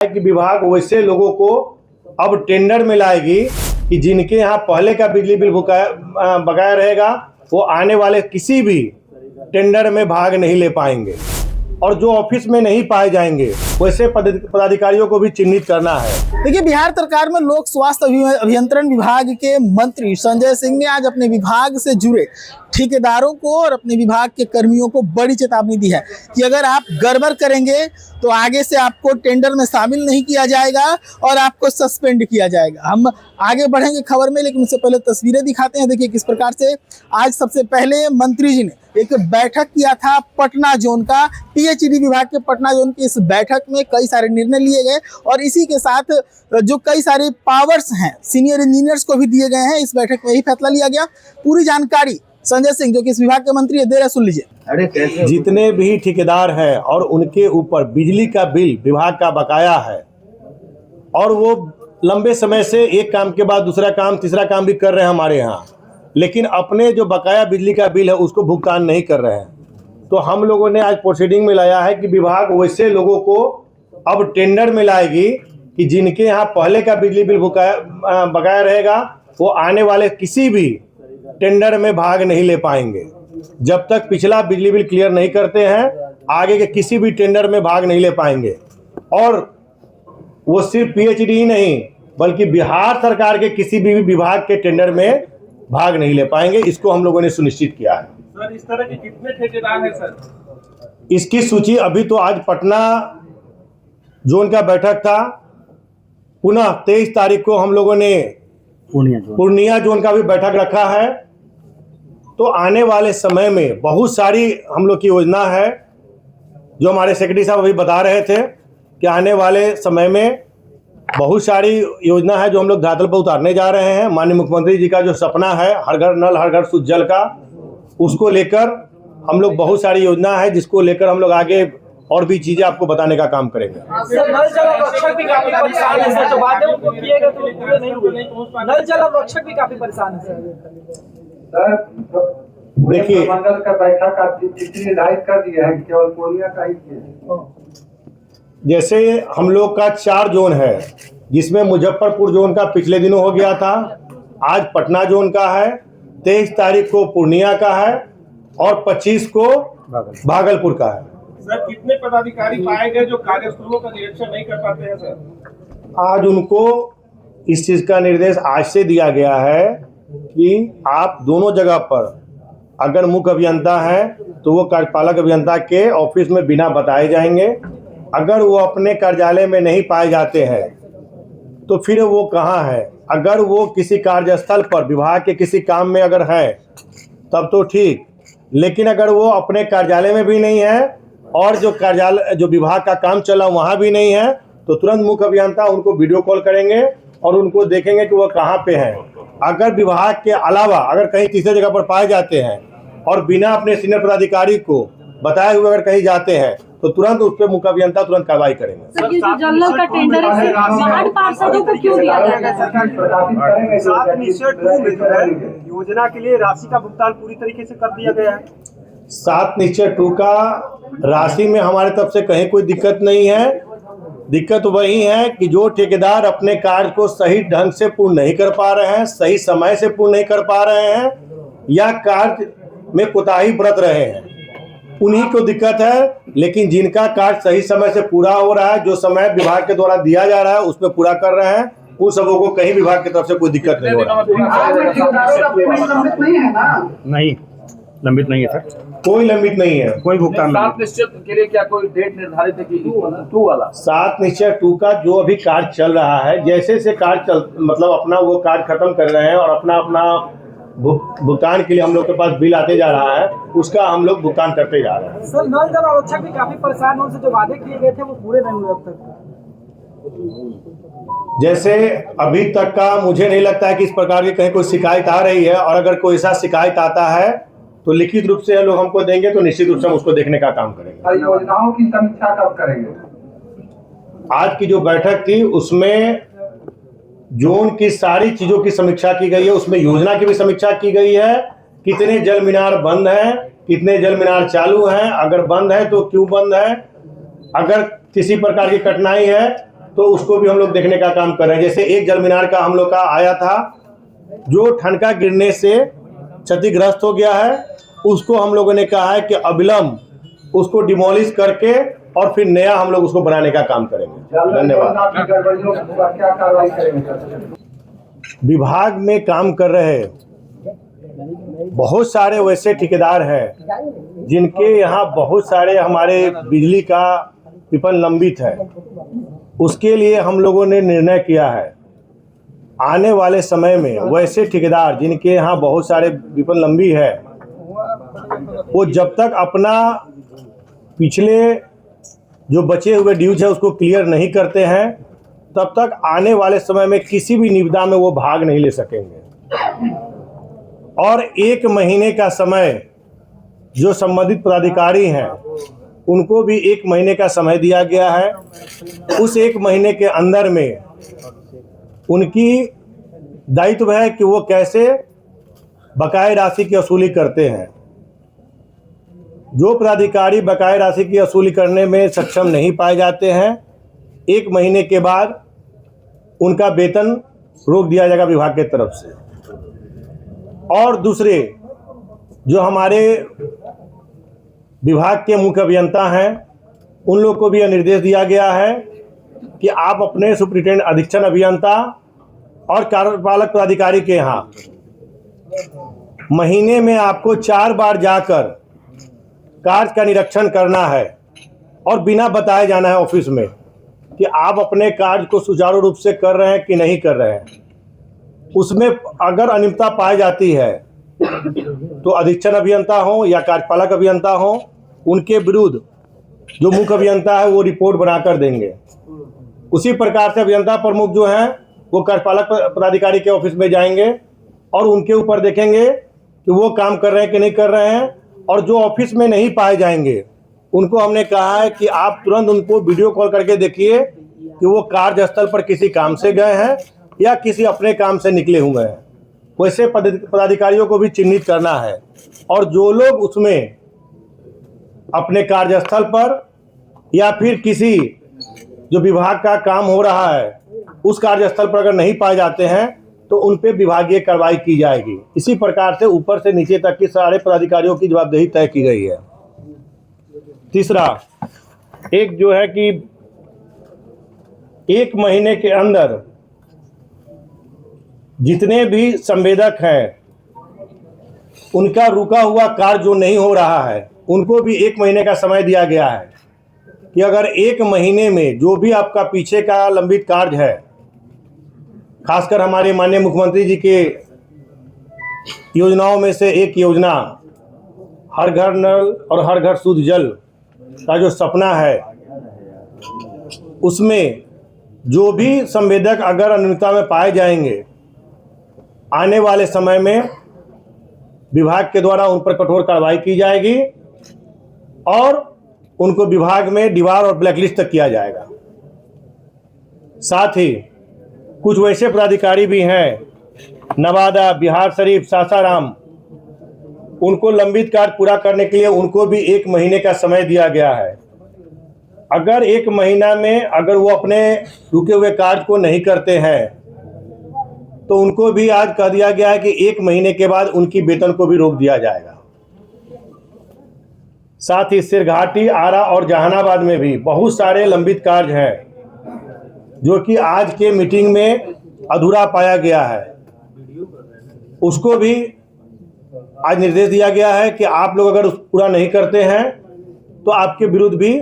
कि विभाग वैसे लोगों को अब टेंडर में लाएगी कि जिनके यहाँ पहले का बिजली बिल बकाया रहेगा वो आने वाले किसी भी टेंडर में भाग नहीं ले पाएंगे और जो ऑफिस में नहीं पाए जाएंगे वैसे पदाधिकारियों को भी चिन्हित करना है। देखिए, बिहार सरकार में लोक स्वास्थ्य अभियंत्रण विभाग के मंत्री संजय सिंह ने आज अपने विभाग से जुड़े ठेकेदारों को और अपने विभाग के कर्मियों को बड़ी चेतावनी दी है कि अगर आप गड़बड़ करेंगे तो आगे से आपको टेंडर में शामिल नहीं किया जाएगा और आपको सस्पेंड किया जाएगा। हम आगे बढ़ेंगे खबर में, लेकिन उससे पहले तस्वीरें दिखाते हैं। देखिए किस प्रकार से आज सबसे पहले मंत्री जी ने एक बैठक किया था पटना जोन का। पीएचईडी विभाग के पटना जोन की इस बैठक में कई सारे निर्णय लिए गए और इसी के साथ जो कई सारे पावर्स हैं सीनियर इंजीनियर्स को भी दिए गए हैं। इस बैठक में यही फैसला लिया गया। पूरी जानकारी संजय सिंह जो कि इस विभाग के मंत्री है दे रहे, सुन लीजिए। जितने भी ठेकेदार हैं और उनके ऊपर बिजली का बिल विभाग का बकाया है और वो लंबे समय से एक काम के बाद दूसरा काम तीसरा काम भी कर रहे हैं हमारे यहाँ, लेकिन अपने जो बकाया बिजली का बिल है उसको भुगतान नहीं कर रहे हैं, तो हम लोगों ने आज प्रोसीडिंग में लाया है कि विभाग वैसे लोगों को अब टेंडर में लाएगी कि जिनके यहाँ पहले का बिजली बिल बकाया रहेगा वो आने वाले किसी भी टेंडर में भाग नहीं ले पाएंगे। जब तक पिछला बिजली बिल क्लियर नहीं करते हैं आगे के किसी भी टेंडर में भाग नहीं ले पाएंगे। और वो सिर्फ पीएचईडी ही नहीं बल्कि बिहार सरकार के किसी भी विभाग के टेंडर में भाग नहीं ले पाएंगे। इसको हम लोगों ने सुनिश्चित किया है। सर, इस तरह के कितने ठेकेदार हैं सर? इसकी सूची अभी तो आज पटना जोन का बैठक था, पुनः 23 तारीख को हम लोगों ने पूर्णिया जोन का भी बैठक रखा है। तो आने वाले समय में बहुत सारी हम लोग की योजना है जो हमारे सेक्रेटरी साहब अभी बता रहे थे कि आने वाले समय में बहुत सारी योजना है जो हम लोग धरातल पर उतारने जा रहे हैं। माननीय मुख्यमंत्री जी का जो सपना है हर घर नल हर घर शुद्ध जल का, उसको लेकर हम लोग बहुत सारी योजना है जिसको लेकर हम लोग आगे और भी चीजें आपको बताने का काम करेंगे। नल जल रक्षक भी काफी परेशान है सर, जो वादे उनको किए गए तो पूरे नहीं हुए। नल जल रक्षक भी काफी परेशान है सर। देखिए, मंडल का बैठक आप निर्धारित कर दिया है, केवल पूर्णिया का ही किया। जैसे हम लोग का 4 जोन है जिसमें मुजफ्फरपुर जोन का पिछले दिनों हो गया था, आज पटना जोन का है, 23 तारीख को पूर्णिया का है और 25 को भागलपुर का है। सर, कितने पदाधिकारी पाए गए जो कार्यस्थलों का निरीक्षण नहीं कर पाते हैं सर? आज उनको इस चीज का निर्देश आज से दिया गया है कि आप दोनों जगह पर अगर मुख्य अभियंता है तो वो कार्यपालक अभियंता के ऑफिस में बिना बताए जाएंगे। अगर वो अपने कार्यालय में नहीं पाए जाते हैं तो फिर वो कहाँ है। अगर वो किसी कार्यस्थल पर विभाग के किसी काम में अगर है तब तो ठीक, लेकिन अगर वो अपने कार्यालय में भी नहीं है और जो विभाग का काम चला वहाँ भी नहीं है तो तुरंत मुख्य अभियंता उनको वीडियो कॉल करेंगे और उनको देखेंगे कि वो कहाँ पे हैं। अगर विभाग के अलावा अगर कहीं तीसरे जगह पर पाए जाते हैं और बिना अपने सीनियर पदाधिकारी को बताए हुए अगर कहीं जाते हैं तो तुरंत उस पर मुख्य अभियंता तुरंत कार्रवाई करेंगे। सर, ये जो जल का टेंडर है वार्ड पार्षदों को क्यों दिया जाएगा? 7 निश्चय 2 में जो है योजना के लिए राशि का भुगतान पूरी तरीके से कर दिया गया है। 7 निश्चय 2 का राशि में हमारे तरफ से कहीं कोई दिक्कत नहीं है। दिक्कत वही है कि जो ठेकेदार अपने कार्य को सही ढंग से पूर्ण नहीं कर पा रहे हैं, सही समय से पूर्ण नहीं कर पा रहे हैं या कार्य में कोताही बरत रहे हैं, उन्हीं को दिक्कत है। लेकिन जिनका कार्य सही समय से पूरा हो रहा है, जो समय विभाग के द्वारा दिया जा रहा है उसमें पूरा कर रहे हैं, उन सबों को कहीं विभाग की तरफ से कोई दिक्कत नहीं हो रहा है। नहीं, लंबित नहीं है सर, कोई लंबित नहीं है, कोई भुगतान नहीं। 7 निश्चय के लिए क्या कोई डेट निर्धारित है कि 2 वाला? 7 निश्चय 2 का जो अभी कार्य चल रहा है, जैसे से कार्य मतलब अपना वो कार्य खत्म कर रहे हैं और अपना भुगतान के लिए हम लोग के पास बिल आते जा रहा है, उसका हम लोग भुगतान करते जा रहे हैं। सर, नल जल आरक्षक भी काफी परेशान है, उनसे जो वादे किए गए थे वो पूरे नहीं हुए अब तक। जैसे अभी तक का मुझे नहीं लगता है कि इस प्रकार की कहीं कोई शिकायत आ रही है, और अगर कोई ऐसा शिकायत आता है तो लिखित रूप से लोग हमको देंगे तो निश्चित रूप से हम उसको देखने का काम करेंगे। योजनाओं की समीक्षा कब करेंगे? आज की जो बैठक थी उसमें जोन की सारी चीजों की समीक्षा की गई है, उसमें योजना की भी समीक्षा की गई है। कितने जल मीनार बंद हैं, कितने जल मीनार चालू हैं, अगर बंद है तो क्यों बंद है, अगर किसी प्रकार की कठिनाई है तो उसको भी हम लोग देखने का काम कर रहे हैं। जैसे एक जल मीनार का हम लोग का आया था, जो ठनका गिरने से क्षतिग्रस्त हो गया है, उसको हम लोगों ने कहा है कि अविलंब उसको डिमोलिश करके और फिर नया हम लोग उसको बनाने का काम करेंगे। धन्यवाद। की गड़बड़ियों पर क्या कार्रवाई करेंगे? विभाग में काम कर रहे बहुत सारे वैसे ठेकेदार हैं जिनके यहाँ बहुत सारे हमारे बिजली का विपन लंबित है। उसके लिए हम लोगों ने निर्णय किया है, आने वाले समय में वैसे ठेकेदार जिनके यहाँ बहुत सारे विपन लंबी है, वो जब तक अपना पिछले जो बचे हुए ड्यूज है उसको क्लियर नहीं करते हैं, तब तक आने वाले समय में किसी भी निविदा में वो भाग नहीं ले सकेंगे। और 1 महीने का समय जो संबंधित पदाधिकारी हैं उनको भी 1 महीने का समय दिया गया है। उस 1 महीने के अंदर में उनकी दायित्व है कि वो कैसे बकाया राशि की वसूली करते हैं। जो पदाधिकारी बकाया राशि की वसूली करने में सक्षम नहीं पाए जाते हैं, 1 महीने के बाद उनका वेतन रोक दिया जाएगा विभाग के तरफ से। और दूसरे जो हमारे विभाग के मुख्य अभियंता हैं, उन लोग को भी यह निर्देश दिया गया है कि आप अपने सुपरिटेंडेंट अधीक्षण अभियंता और कार्यपालक पदाधिकारी के यहाँ महीने में आपको 4 बार जाकर कार्य का निरीक्षण करना है और बिना बताए जाना है ऑफिस में कि आप अपने कार्य को सुचारू रूप से कर रहे हैं कि नहीं कर रहे हैं। उसमें अगर अनियमितता पाई जाती है तो अधीक्षण अभियंता हो या कार्यपालक अभियंता हो, उनके विरुद्ध जो मुख्य अभियंता है वो रिपोर्ट बनाकर देंगे। उसी प्रकार से अभियंता प्रमुख जो हैं वो कार्यपालक पदाधिकारी के ऑफिस में जाएंगे और उनके ऊपर देखेंगे कि वो काम कर रहे हैं कि नहीं कर रहे हैं। और जो ऑफिस में नहीं पाए जाएंगे उनको हमने कहा है कि आप तुरंत उनको वीडियो कॉल करके देखिए कि वो कार्यस्थल पर किसी काम से गए हैं या किसी अपने काम से निकले हुए हैं। वैसे पदाधिकारियों को भी चिन्हित करना है और जो लोग उसमें अपने कार्यस्थल पर या फिर किसी जो विभाग का काम हो रहा है उस कार्यस्थल पर अगर नहीं पाए जाते हैं तो उन पे विभागीय कार्रवाई की जाएगी। इसी प्रकार से ऊपर से नीचे तक की सारे पदाधिकारियों की जवाबदेही तय की गई है। तीसरा, एक जो है कि 1 महीने के अंदर जितने भी संवेदक हैं उनका रुका हुआ कार्य जो नहीं हो रहा है उनको भी 1 महीने का समय दिया गया है कि अगर 1 महीने में जो भी आपका पीछे का लंबित कार्य है, खासकर हमारे माननीय मुख्यमंत्री जी के योजनाओं में से एक योजना हर घर नल और हर घर शुद्ध जल का जो सपना है, उसमें जो भी संवेदक अगर अनियमितता में पाए जाएंगे, आने वाले समय में विभाग के द्वारा उन पर कठोर कार्रवाई की जाएगी और उनको विभाग में दीवार और ब्लैकलिस्ट तक किया जाएगा। साथ ही कुछ वैसे पदाधिकारी भी हैं, नवादा, बिहार शरीफ, सासाराम, उनको लंबित कार्य पूरा करने के लिए उनको भी 1 महीने का समय दिया गया है। अगर 1 महीना में अगर वो अपने रुके हुए कार्य को नहीं करते हैं तो उनको भी आज कह दिया गया है कि 1 महीने के बाद उनकी वेतन को भी रोक दिया जाएगा। साथ ही सिरघाटी, आरा और जहानाबाद में भी बहुत सारे लंबित कार्य हैं जो कि आज के मीटिंग में अधूरा पाया गया है। उसको भी आज निर्देश दिया गया है कि आप लोग अगर पूरा नहीं करते हैं तो आपके विरुद्ध भी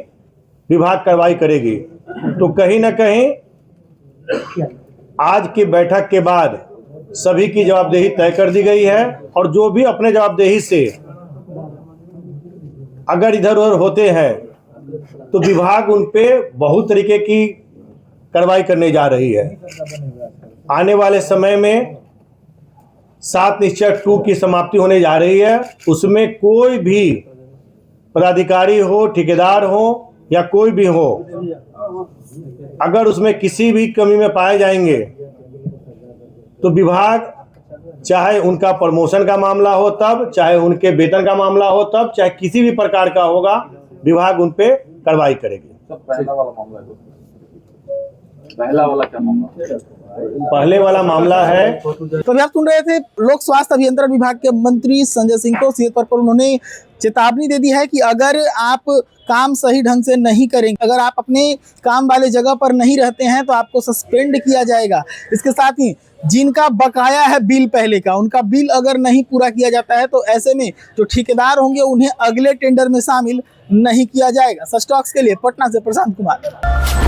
विभाग कार्रवाई करेगी। तो कहीं ना कहीं आज की बैठक के बाद सभी की जवाबदेही तय कर दी गई है और जो भी अपने जवाबदेही से अगर इधर उधर होते हैं तो विभाग उन पे बहुत तरीके की कार्रवाई करने जा रही है। आने वाले समय में 7 निश्चय 2 की समाप्ति होने जा रही है। उसमें कोई भी पदाधिकारी हो, ठेकेदार हो या कोई भी हो, अगर उसमें किसी भी कमी में पाए जाएंगे तो विभाग, चाहे उनका प्रमोशन का मामला हो तब, चाहे उनके वेतन का मामला हो तब, चाहे किसी भी प्रकार का होगा, विभाग उन पे कार्रवाई करेगी। पहले वाला मामला है तो अभी आप सुन रहे थे लोक स्वास्थ्य अभियंत्रण विभाग के मंत्री संजय सिंह को। सीधे तौर पर उन्होंने चेतावनी दे दी है कि अगर आप काम सही ढंग से नहीं करेंगे, अगर आप अपने काम वाले जगह पर नहीं रहते हैं तो आपको सस्पेंड किया जाएगा। इसके साथ ही जिनका बकाया है बिल पहले का, उनका बिल अगर नहीं पूरा किया जाता है तो ऐसे में जो ठेकेदार होंगे उन्हें अगले टेंडर में शामिल नहीं किया जाएगा। सच टॉक्स के लिए पटना से प्रशांत कुमार।